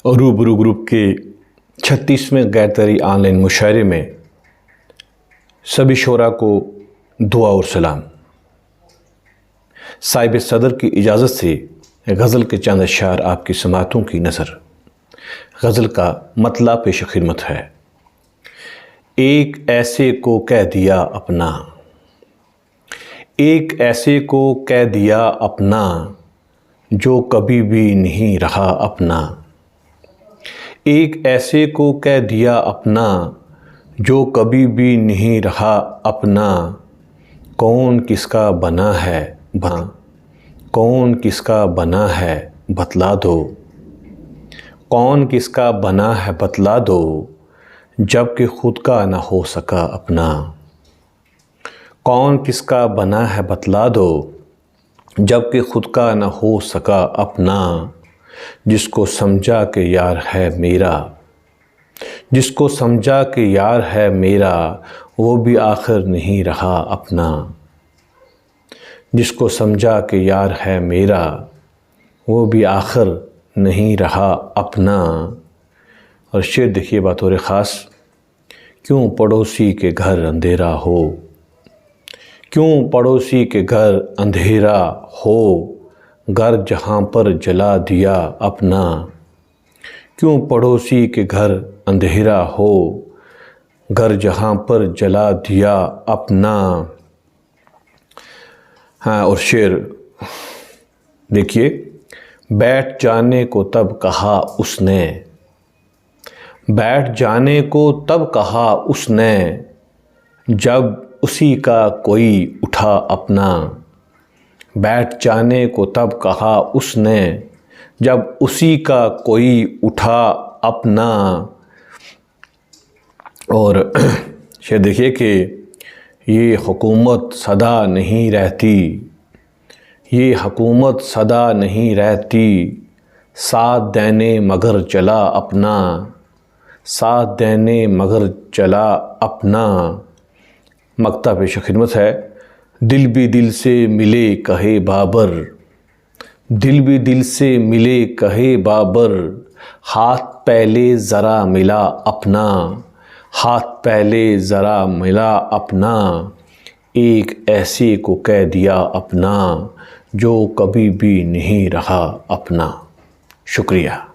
रूबरू ग्रुप के 36वें गैरतरी ऑनलाइन मुशायरे में सभी शोरा को दुआ और सलाम। साहिब सदर की इजाज़त से गज़ल के चंद अशआर आपकी समातों की नज़र। गज़ल का मतलब पेश खिदमत है। एक ऐसे को कह दिया अपना, एक ऐसे को कह दिया अपना, जो कभी भी नहीं रहा अपना। एक ऐसे को कह दिया अपना, जो कभी भी नहीं रहा अपना। कौन किसका बना है कौन किसका बना है बतला दो। कौन किसका बना है बतला दो, जबकि खुद का न हो सका अपना। कौन किसका बना है बतला दो, जबकि खुद का न हो सका अपना। जिसको समझा के यार है मेरा, जिसको समझा के यार है मेरा, वो भी आखिर नहीं रहा अपना। जिसको समझा के यार है मेरा, वो भी आखिर नहीं रहा अपना। और शेर देखिए बतौर ख़ास। क्यों पड़ोसी के घर अंधेरा हो, क्यों पड़ोसी के घर अंधेरा हो, घर जहाँ पर जला दिया अपना। क्यों पड़ोसी के घर अंधेरा हो, घर जहाँ पर जला दिया अपना। हाँ, और शेर देखिए। बैठ जाने को तब कहा उसने, बैठ जाने को तब कहा उसने, जब उसी का कोई उठा अपना। बैठ जाने को तब कहा उसने, जब उसी का कोई उठा अपना। और शेर देखिए कि ये हुकूमत सदा नहीं रहती, ये हुकूमत सदा नहीं रहती। साथ देने मगर चला अपना, साथ देने मगर चला अपना। मक्ता पेश खिदमत है। दिल भी दिल से मिले कहे बाबर, दिल भी दिल से मिले कहे बाबर। हाथ पहले ज़रा मिला अपना, हाथ पहले ज़रा मिला अपना। एक ऐसे को कह दिया अपना, जो कभी भी नहीं रहा अपना। शुक्रिया।